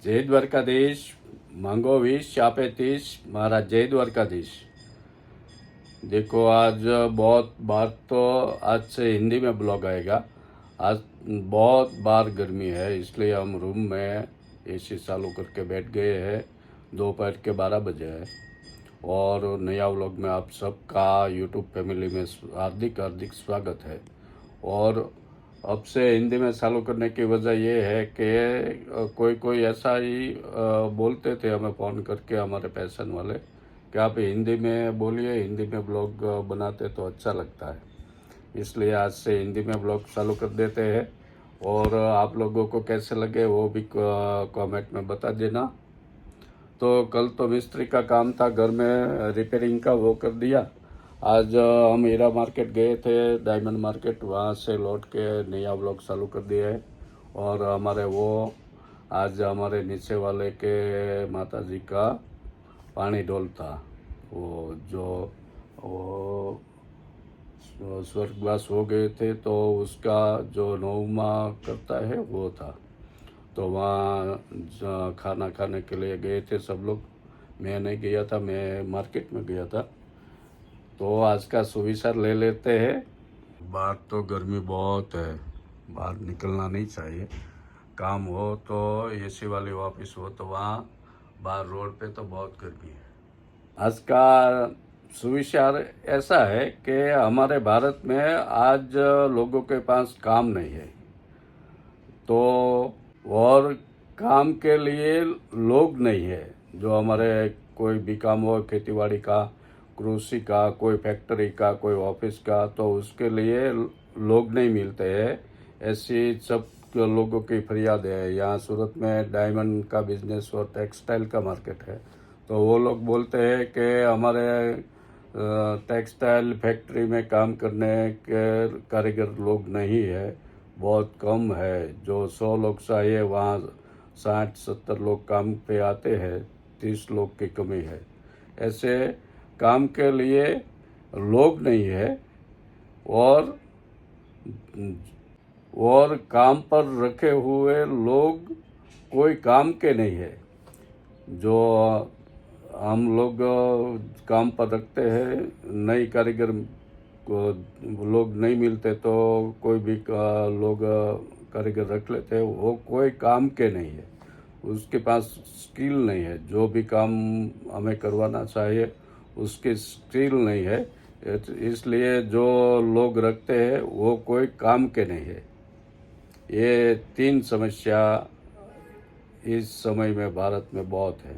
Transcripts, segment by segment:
जय द्वारकाधीश। मांगो 20 चापे 30। महाराज जय द्वारकाधीश। देखो आज बहुत बार तो आज से हिंदी में ब्लॉग आएगा। आज बहुत बार गर्मी है, इसलिए हम रूम में एसी चालू करके बैठ गए हैं। दोपहर के 12 बजे है और नया व्लॉग में आप सबका यूट्यूब फैमिली में हार्दिक हार्दिक स्वागत है। और अब से हिंदी में चालू करने की वजह ये है कि कोई कोई ऐसा ही बोलते थे हमें फ़ोन करके, हमारे पैशन वाले, कि आप हिंदी में बोलिए, हिंदी में ब्लॉग बनाते तो अच्छा लगता है। इसलिए आज से हिंदी में ब्लॉग चालू कर देते हैं। और आप लोगों को कैसे लगे वो भी कमेंट में बता देना। तो कल तो मिस्त्री का काम था घर में रिपेयरिंग का, वो कर दिया। आज हम हीरा मार्केट गए थे, डायमंड मार्केट, वहाँ से लौट के नया व्लॉग चालू कर दिया है। और हमारे वो आज हमारे नीचे वाले के माता जी का पानी डोल था, वो जो वो स्वर्गवास हो गए थे तो उसका जो 9वां करता है वो था। तो वहाँ खाना खाने के लिए गए थे सब लोग। मैं नहीं गया था, मैं मार्केट में गया था। तो आज का सुविचार ले लेते हैं। बाहर तो गर्मी बहुत है, बाहर निकलना नहीं चाहिए। काम हो तो एसी वाली ऑफिस हो तो वहाँ, बाहर रोड पे तो बहुत गर्मी है। आज का सुविचार ऐसा है कि हमारे भारत में आज लोगों के पास काम नहीं है, तो और काम के लिए लोग नहीं है। जो हमारे कोई भी काम हो, खेतीबाड़ी का, कृषि का, कोई फैक्ट्री का, कोई ऑफिस का, तो उसके लिए लोग नहीं मिलते हैं। ऐसी सब लोगों की फरियाद है। यहाँ सूरत में डायमंड का बिजनेस और टेक्सटाइल का मार्केट है, तो वो लोग बोलते हैं कि हमारे टेक्सटाइल फैक्ट्री में काम करने के कारीगर लोग नहीं है, बहुत कम है। जो 100 लोग चाहिए वहाँ 60-70 लोग काम पे आते हैं, 30 लोग की कमी है। ऐसे काम के लिए लोग नहीं है और काम पर रखे हुए लोग कोई काम के नहीं है। जो हम लोग काम पर रखते हैं, नई कारीगर को लोग नहीं मिलते तो कोई भी लोग कारीगर रख लेते हैं, वो कोई काम के नहीं है, उसके पास स्किल नहीं है। जो भी काम हमें करवाना चाहिए उसकी स्किल नहीं है, इसलिए जो लोग रखते हैं वो कोई काम के नहीं है। ये 3 समस्या इस समय में भारत में बहुत है।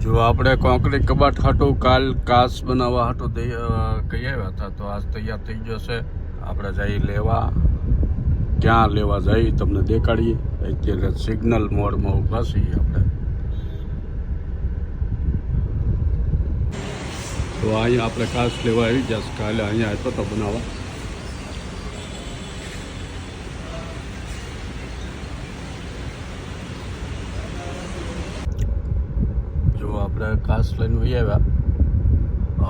जो આપણે કોન્ક્રીટ કબાટ હાટું કાલ કાચ બનાવવા હાટું કહી આવ્યા હતા, તો આજ તૈયાર થઈ ગયો છે। આપણે જઈ લેવા, ક્યાં લેવા જઈ તમને દેખાડીએ। અત્યારે સિગ્નલ મોડમાં ઊભા છીએ આપણે। તો અહીંયા આપણે કાચ લેવા આવી જશે। કાલે અહીંયા આવ્યો તો બનાવવા। જો આપણે કાચ લઈને વહી આવ્યા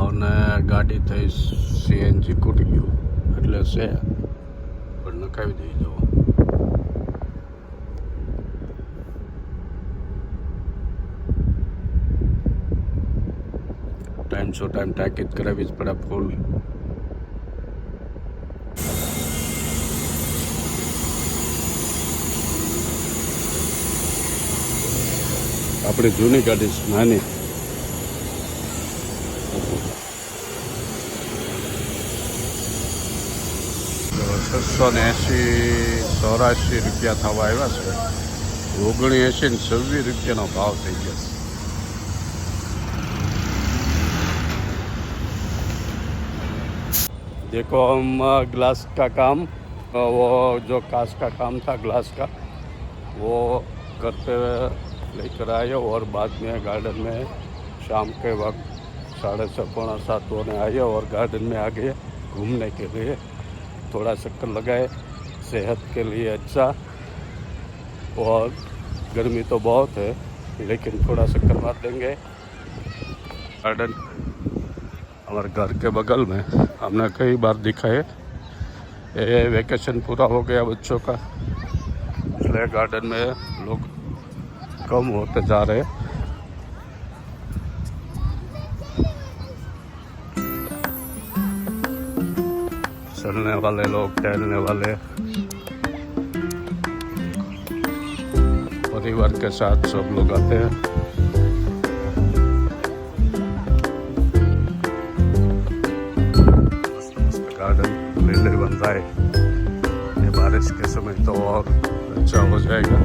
અને ગાડી થઈ સીએનજી ખૂટી ગયું, એટલે છે પણ નખાવી દઈ જો। ટાઈમ સો ટાઈમ તાકીદ કરાવી જ પડે ફૂલ। આપણી જૂની ગાડી છે, નાની। 680-84 રૂપિયા થવા આવ્યા છે। 79 ને 26 રૂપિયાનો ભાવ થઈ ગયો છે। देखो हम ग्लास का काम, वो जो कांच का काम था ग्लास का, वो करते हुए लेकर आए। और बाद में गार्डन में शाम के वक्त 6:30-7 होने आए और गार्डन में आ गए घूमने के लिए। थोड़ा चक्कर लगाए, सेहत के लिए अच्छा। और गर्मी तो बहुत है, लेकिन थोड़ा चक्कर मार देंगे। गार्डन हमारे घर के बगल में, हमने कई बार दिखा है। ये वेकेशन पूरा हो गया बच्चों का, इसलिए वाले गार्डन में लोग कम होते जा रहे हैं। चलने वाले लोग, टहलने वाले, परिवार के साथ सब लोग आते हैं। मस्त मस्त गार्डन लीले बन रहा है। ये बारिश के समय तो और अच्छा हो जाएगा।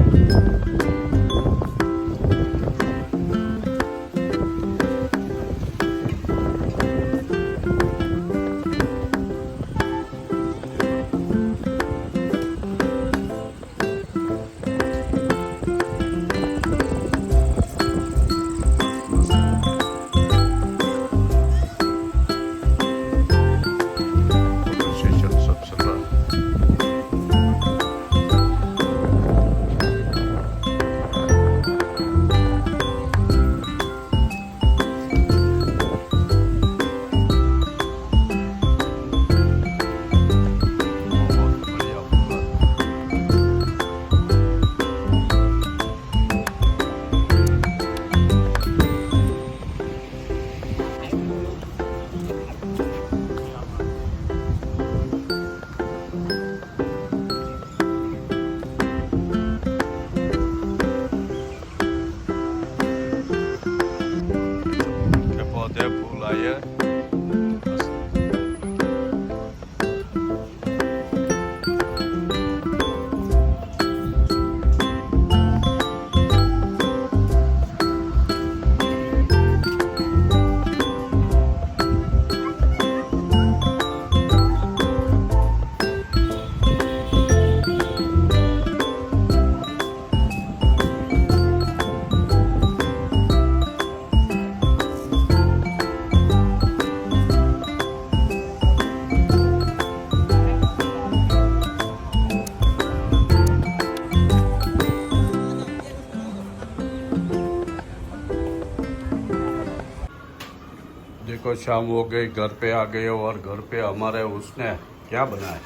देखो शाम हो गई, घर पे आ गए और घर पे हमारे उसने क्या बनाया?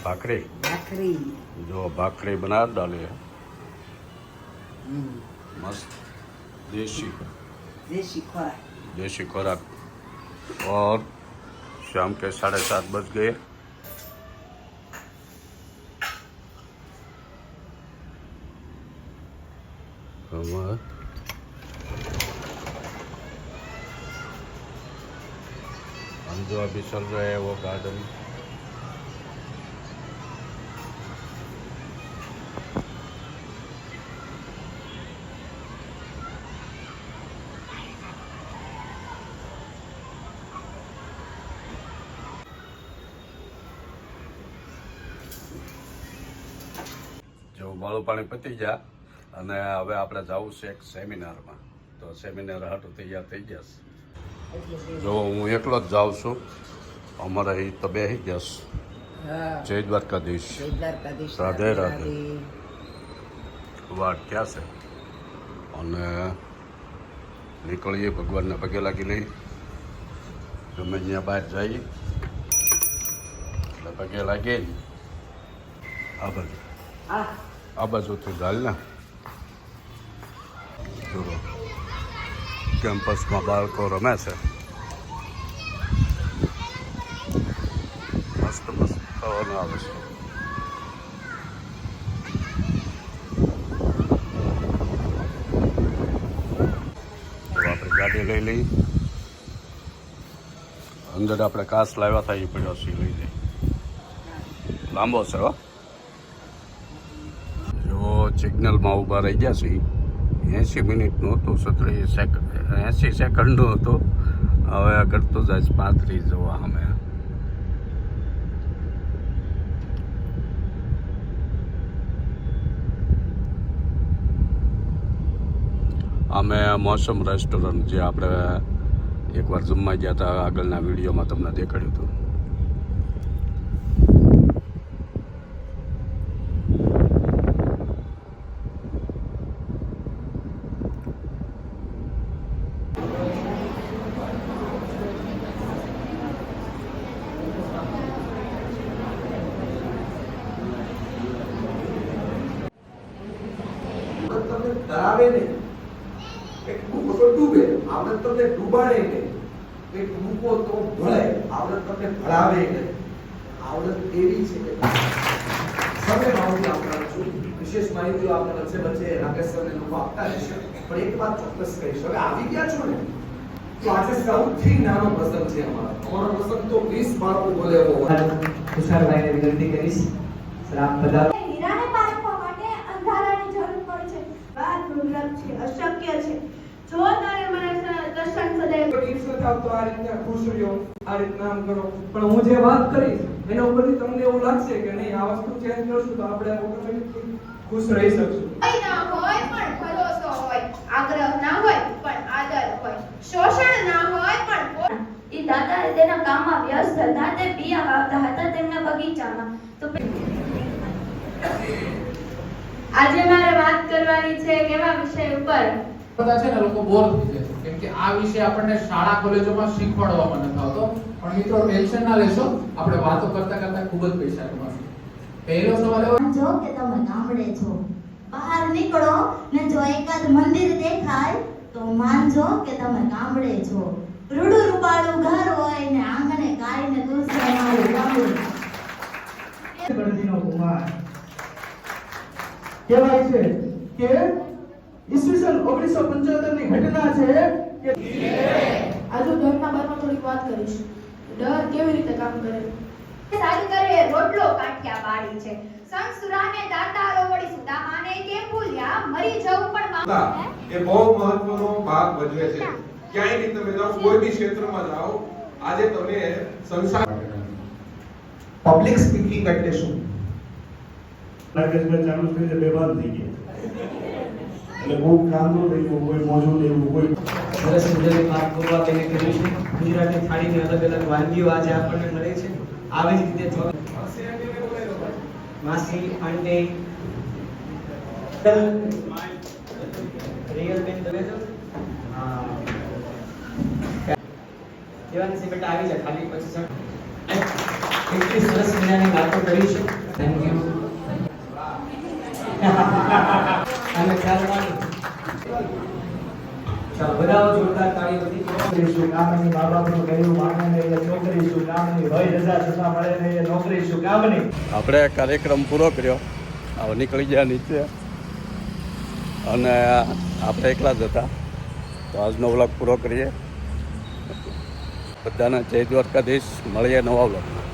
भाकरी। भाकरी जो भाकरी बना डाली है, मस्त देसी देसी खुराक। देसी खुराक। और शाम के 7:30 बज गए। हम जो अभी चल रहे हैं वो गार्डन, જો મારું પાણી પતી ગયા અને હવે આપણે જવું છે એક સેમિનારમાં, તો સેમિનાર હાટું તૈયાર થઈ જશે। જો હું એકલો જ જાઉં છું, અમારે અહીં તો બેસી જશ। જય દ્વારકાધીશ, રાધે રાધે। વાટ ક્યાં છે અને નીકળીએ, ભગવાનને પગે લાગી લઈ, ગમે ત્યાં બહાર જઈએ એટલે પગે લાગીએ ને આ બાજુથી ગાલ ને જુઓ કેમ્પસમાં બાળકો રમે છે, મસ્ત મસ્ત ખાવાનું આવે છે। તો આપણે ગાડી લઈ લઈ, અંદર આપણે કાચ લાવ્યા હતા એ પડ્યો છે, લઈ જઈ। લાંબો છે હો, જો સિગ્નલમાં ઊભા રહી ગયા છે। 80 મિનિટનું હતું, 80 સેકન્ડનું હતું, હવે આગળ તો જાય 35 જોવા અમે। અમે મોસમ રેસ્ટોરન્ટ, જે આપણે એકવાર જમવા ગયા હતા, આગળના વિડીયોમાં તમને દેખાડ્યું હતું। તમને તરાવે નહીં, એક ડૂબો તો ડૂબે, આવડત તમને ડૂબાડે નહીં, એક ડૂબો તો ભળે, આવડત તમને ભળાવે નહીં. આવડત એવી છે કે સમય માહિતી આપનાર છું, વિશેષ માહિતીઓ આપના વચ્ચે રાકેશ સરને લોકો આપતા રહેશે. પણ એક વાત ચોક્કસ કહીશ, હવે આવી ગયા છો ને તો આજે સૌથી નાનો પ્રસંગ છે અમારો પ્રસંગ તો 20 બાળકો બોલે એવો હોય. તુષારભાઈને વિનંતી કરીશ, સર આપ બધા હીરાને પારખવા માટે અંધારાની જરૂર પડે છે. વાત દુર્લભ છે, અશક્ય છે. જો તારે મારા દર્શન સદાય દિવસો આવતો આ રીતના ખુશ રહ્યો, આ રીતના આમ કરો, પણ હું જે વાત કરીશ એના ઉપરથી તમને એવું લાગશે કે નહીં આ વસ્તુ ચેન્જ કરશું તો આપણે ઓટોમેટિકલી ખુશ રહી શકશું. કોઈ ના હોય પણ ભરોસો હોય, આગ્રહ ના હોય પણ આદર હોય, શોષણ ના હોય પણ ઈ દાદા તેના કામમાં વ્યસ્ત હતા. તે પિયા વાવતા હતા તેમના બગીચામાં. તો આજે મારે વાત કરવાની છે કેવા વિષય ઉપર. બધા છે ને લોકો બોર થઈ જાય છે, કેમ કે આ વિષય આપણને શાળા કોલેજોમાં શીખવાડવામાં નથી આવતો. પણ મિત્રો ટેન્શન ના લેશો, આપણે વાતો કરતા કરતા ખૂબ જ પૈસા કમાશું. પહેલો સવાલ એવો જો કે તમે ગામડે છો, બહાર નીકળો ને જો એકાદ મંદિર દેખાય તો માનજો કે તમે ગામડે છો. રૂડું રૂપાળું ઘર હોય ને આંગણે ગાય ને તુલસી મારું ગામડું. ગણતીનો કુમાર કહેવાય છે કે ઈસવીસન 1975 ની ઘટના છે કે આજુ ડરના બારમાં થોડીક વાત કરીશ. ડર કેવી રીતે કામ કરે? સારું કરે રોટલો કાઠિયા વાળી છે. સંત સુરાને દાતારો વળી સુદામાને કેમ ભૂલ્યા, મરી જવું પણ એ બહુ મહત્વનો ભાગ ભજવે છે. ક્યાંય બી તમે જાઓ, કોઈ બી ક્ષેત્રમાં જાઓ, આજે તમે સંસાર પબ્લિક સ્પીકિંગ એટલે શું? રાકેશભાઈ ચાલુ થઈને બેભાન થઈ ગયા, એટલે બહુ કામ ન થયું, કોઈ મોજું નહીં, કોઈ સરસ મજાની વાત પૂર્વા તેને કર્યું છે. ગુજરાતી થાળીની અલગ અલગ વાનગીઓ આજે આપણને મળે છે. આવી જ રીતે માસી, આંટી, રિયલ બેન તમે તો દેવાની છે બેટા આવી જા, ખાલી પછી એટલી સરસ મજાની વાતો કરી છે. Thank you. અને ચાલો બધા જોરદાર તાળીઓથી કરીશું કામની, મા બાપનું કહ્યું માને નહીં એ છોકરીશું કામની, વય રજા છતાં મળે નહીં એ નોકરીશું કામની. આપણે કાર્યક્રમ પૂરો કર્યો, હવે નીકળી ગયા નીચે અને આપણે એકલા જ હતા. તો આજનો વ્લોગ પૂરો કરીએ. બધાને જય દ્વારકાધીશ. મળીએ નવા વ્લોગમાં.